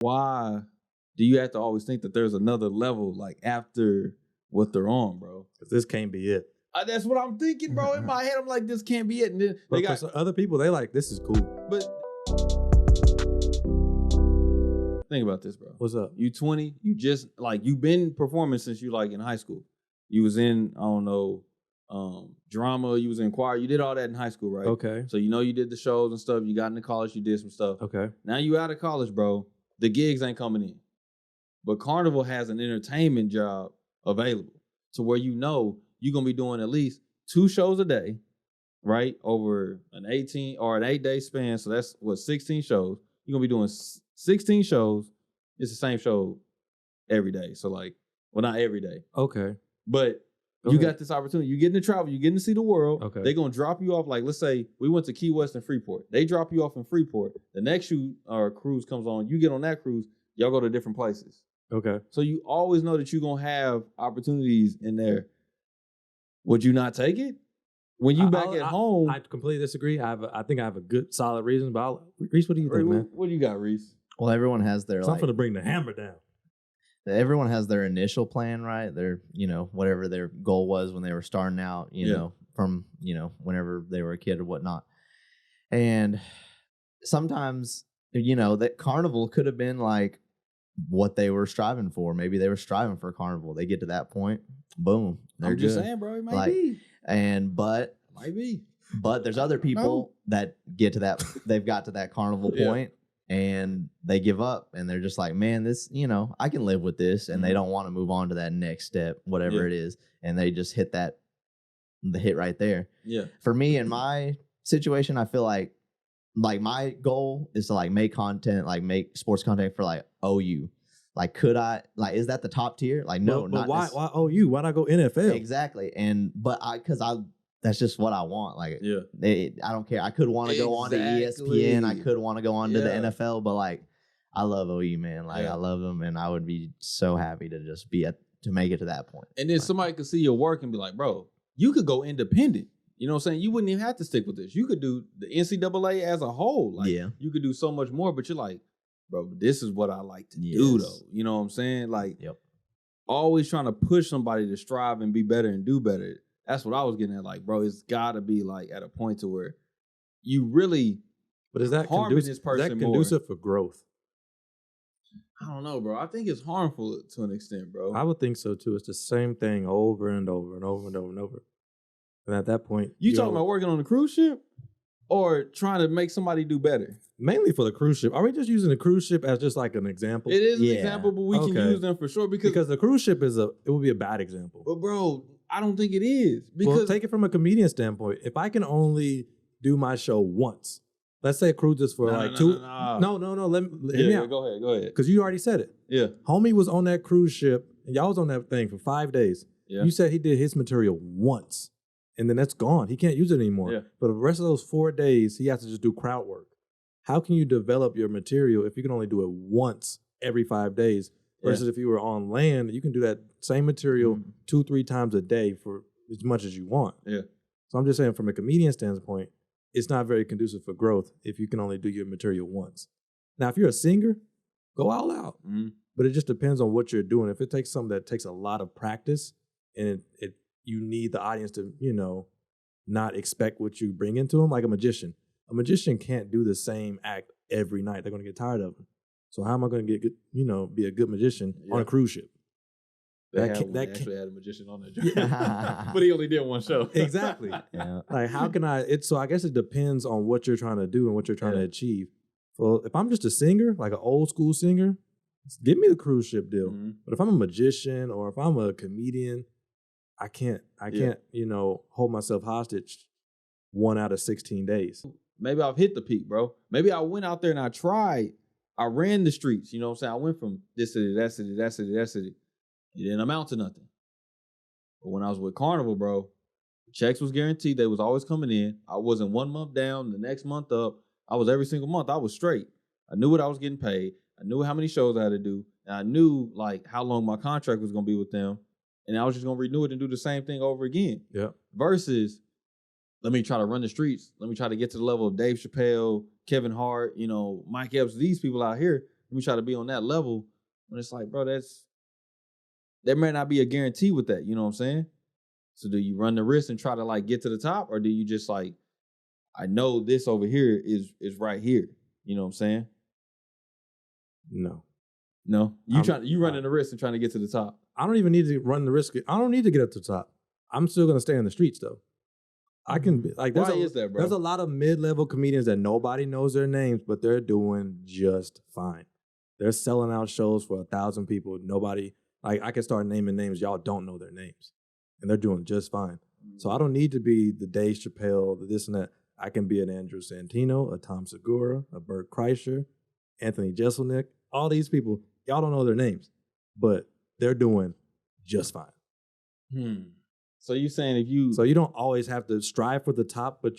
Why do you have to always think that there's another level like after what they're on, bro? Because this can't be it. That's what I'm thinking, bro. In my head, I'm like, this can't be it. And then But for some other people, they like, this is cool. But think about this, bro. What's up? You 20, you just like you've been performing since you like in high school. You was in, I don't know, drama, you was in choir, you did all that in high school, right? Okay. So you know you did the shows and stuff, you got into college, you did some stuff. Okay. Now you out of college, bro. The gigs ain't coming in. But Carnival has an entertainment job available to where you know you're gonna be doing at least 2 shows a day, right? Over an 18 or an 8-day span. So that's what 16 shows. You're gonna be doing 16 shows. It's the same show every day. So like, well, not every day. Okay. But you got this opportunity. You're getting to travel. You're getting to see the world. Okay. They're going to drop you off. Like, let's say we went to Key West and Freeport. They drop you off in Freeport. The next shoot or cruise comes on. You get on that cruise. Y'all go to different places. Okay. So you always know that you're going to have opportunities in there. Would you not take it? When you back at home. I completely disagree. I think I have a good, solid reason. But Reece, what do you think, man? What do you got, Reece? Well, everyone has their Something to bring the hammer down. Everyone has their initial plan, right? Their, whatever their goal was when they were starting out, you know, from, whenever they were a kid or whatnot. And sometimes, that Carnival could have been like what they were striving for. Maybe they were striving for Carnival. They get to that point, boom, they're just good. saying, bro, it might be. But might be. But there's other people that get to that, they've got to that Carnival point. And they give up and they're just like, man, this, I can live with this. And they don't want to move on to that next step, whatever it is. And they just hit the hit right there. Yeah. For me, in my situation, I feel like my goal is to like make content, like make sports content for like OU. Like, could I, like, is that the top tier? Like, no, but not why OU? Why not go NFL? Exactly. That's just what I want. Like, I don't care. I could want to go on to ESPN. I could want to go on to the NFL, but like, I love OU, man. Like, I love them, and I would be so happy to just to make it to that point. And then somebody could see your work and be like, bro, you could go independent. You know what I'm saying? You wouldn't even have to stick with this. You could do the NCAA as a whole. Like, you could do so much more, but you're like, bro, this is what I like to do, though. You know what I'm saying? Like, always trying to push somebody to strive and be better and do better. That's what I was getting at. Like, bro, it's got to be like at a point to where you really harming this person more. Is that conducive for growth? I don't know, bro. I think it's harmful to an extent, bro. I would think so, too. It's the same thing over and over and over and over and over. And at that point... You talking about working on a cruise ship or trying to make somebody do better? Mainly for the cruise ship. Are we just using the cruise ship as just like an example? It is an example, but we can use them for sure. Because the cruise ship it would be a bad example. But, bro... I don't think it is. Because well, take it from a comedian standpoint. If I can only do my show once, let's say a cruise is for two. No. Let me out. Go ahead. Because you already said it. Yeah. Homie was on that cruise ship, and y'all was on that thing for 5 days. Yeah. You said he did his material once, and then that's gone. He can't use it anymore. Yeah. But the rest of those 4 days, he has to just do crowd work. How can you develop your material if you can only do it once every 5 days? Versus if you were on land, you can do that same material 2-3 times a day for as much as you want. Yeah. So I'm just saying from a comedian standpoint, it's not very conducive for growth if you can only do your material once. Now, if you're a singer, go all out. But it just depends on what you're doing. If it takes something that takes a lot of practice and you need the audience to, not expect what you bring into them, like a magician. A magician can't do the same act every night. They're going to get tired of it. So how am I going to get good, be a good magician on a cruise ship? They actually had a magician on that job. But he only did one show. Exactly. Like, how can so I guess it depends on what you're trying to do and what you're trying to achieve. So if I'm just a singer, like an old school singer, give me the cruise ship deal. But if I'm a magician or if I'm a comedian, I can't, hold myself hostage 1 out of 16 days. Maybe I've hit the peak, bro. Maybe I went out there and I ran the streets, you know what I'm saying? I went from this city, that city, that city, that city. It didn't amount to nothing. But when I was with Carnival, bro, checks was guaranteed. They was always coming in. I wasn't 1 month down, the next month up. I was every single month. I was straight. I knew what I was getting paid. I knew how many shows I had to do. And I knew like how long my contract was going to be with them. And I was just going to renew it and do the same thing over again. Yeah. Versus, let me try to run the streets. Let me try to get to the level of Dave Chappelle, Kevin Hart, Mike Epps, these people out here. Let me try to be on that level. When it's like, bro, there may not be a guarantee with that. You know what I'm saying? So do you run the risk and try to like get to the top, or do you just like, I know this over here is right here. You know what I'm saying? No. You running the risk and trying to get to the top. I don't even need to run the risk. I don't need to get up to the top. I'm still gonna stay in the streets though. I can be like, why is that, bro? There's a lot of mid-level comedians that nobody knows their names, but they're doing just fine. They're selling out shows for 1,000 people. Nobody, like, I can start naming names. Y'all don't know their names, and they're doing just fine. So I don't need to be the Dave Chappelle, the this and that. I can be an Andrew Santino, a Tom Segura, a Bert Kreischer, Anthony Jeselnik. All these people, y'all don't know their names, but they're doing just fine. So you saying So you don't always have to strive for the top, but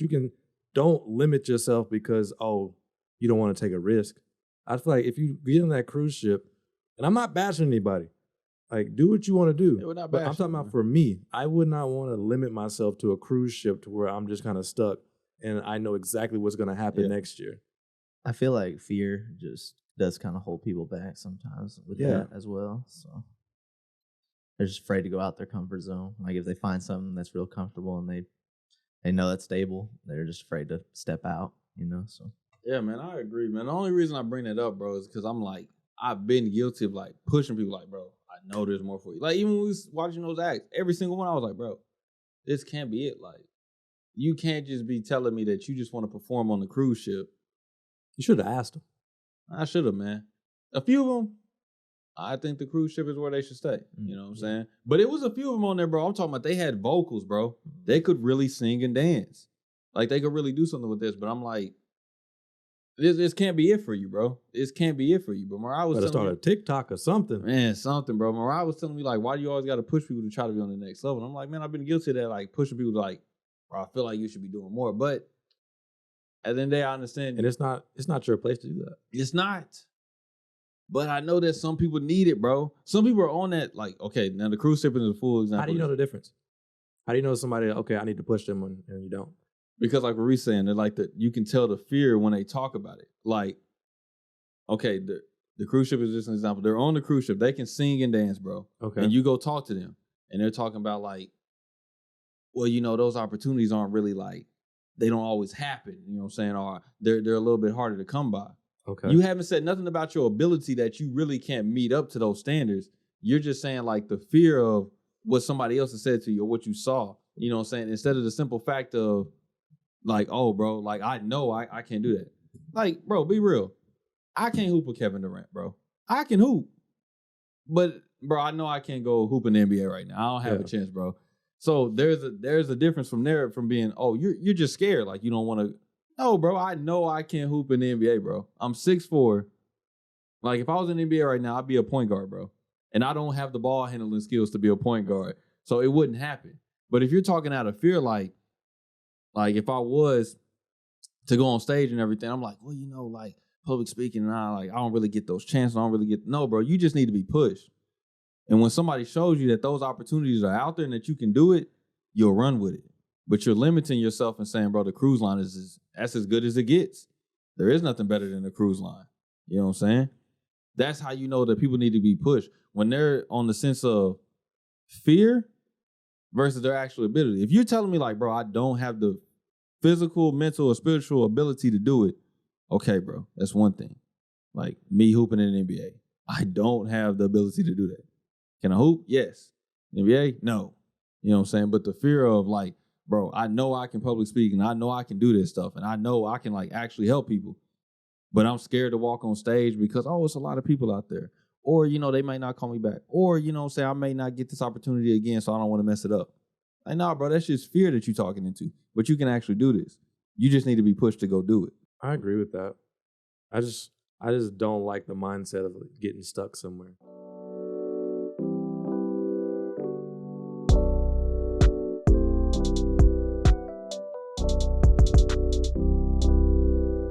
don't limit yourself because, you don't want to take a risk. I feel like if you get on that cruise ship, and I'm not bashing anybody, like, do what you want to do. Yeah, but I'm talking about for me, I would not want to limit myself to a cruise ship to where I'm just kind of stuck and I know exactly what's going to happen next year. I feel like fear just does kind of hold people back sometimes with that as well. So they're just afraid to go out their comfort zone. Like if they find something that's real comfortable and they know that's stable, they're just afraid to step out, so. Yeah, man, I agree, man. The only reason I bring that up, bro, is because I'm like, I've been guilty of like pushing people like, bro, I know there's more for you. Like even when we was watching those acts, every single one, I was like, bro, this can't be it. Like, you can't just be telling me that you just want to perform on the cruise ship. You should have asked them. I should have, man. A few of them, I think the cruise ship is where they should stay. You know what I'm saying? But it was a few of them on there, bro. I'm talking about they had vocals, bro. They could really sing and dance. Like they could really do something with this. But I'm like, this can't be it for you, bro. This can't be it for you. But Mariah was telling me, start a TikTok or something. Man, something, bro. Mariah was telling me, like, why do you always got to push people to try to be on the next level? And I'm like, man, I've been guilty of that, like, pushing people to, like, bro, I feel like you should be doing more. But at the end of the day, I understand. And it's not your place to do that. It's not. But I know that some people need it, bro. Some people are on that, like, okay, now the cruise ship is a full example. How do you know the difference? How do you know somebody, okay, I need to push them and you don't? Because like what Reece saying, they're like you can tell the fear when they talk about it. Like, okay, the cruise ship is just an example. They're on the cruise ship. They can sing and dance, bro. Okay. And you go talk to them. And they're talking about like, well, those opportunities aren't really like, they don't always happen. You know what I'm saying? Or they're a little bit harder to come by. Okay. You haven't said nothing about your ability that you really can't meet up to those standards. You're just saying like the fear of what somebody else has said to you or what you saw. You know what I'm saying? Instead of the simple fact of like, oh, bro, like I know I can't do that. Like, bro, be real. I can't hoop with Kevin Durant, bro. I can hoop. But, bro, I know I can't go hoop in the NBA right now. I don't have a chance, bro. So there's a difference from there from being, oh, you're just scared. Like, you don't want to. No, bro, I know I can't hoop in the NBA, bro. I'm 6'4". Like, if I was in the NBA right now, I'd be a point guard, bro. And I don't have the ball handling skills to be a point guard. So it wouldn't happen. But if you're talking out of fear, like if I was to go on stage and everything, I'm like, well, like public speaking, and I don't really get those chances. No, bro, you just need to be pushed. And when somebody shows you that those opportunities are out there and that you can do it, you'll run with it. But you're limiting yourself and saying, bro, the cruise line that's as good as it gets. There is nothing better than the cruise line. You know what I'm saying? That's how you know that people need to be pushed. When they're on the sense of fear versus their actual ability. If you're telling me like, bro, I don't have the physical, mental, or spiritual ability to do it, okay, bro, that's one thing. Like me hooping in the NBA. I don't have the ability to do that. Can I hoop? Yes. NBA? No. You know what I'm saying? But the fear of like, bro, I know I can public speak and I know I can do this stuff and I know I can like actually help people. But I'm scared to walk on stage because, it's a lot of people out there. Or, they might not call me back. Or, say I may not get this opportunity again, so I don't want to mess it up. Like, nah, bro, that's just fear that you're talking into. But you can actually do this. You just need to be pushed to go do it. I agree with that. I just don't like the mindset of getting stuck somewhere.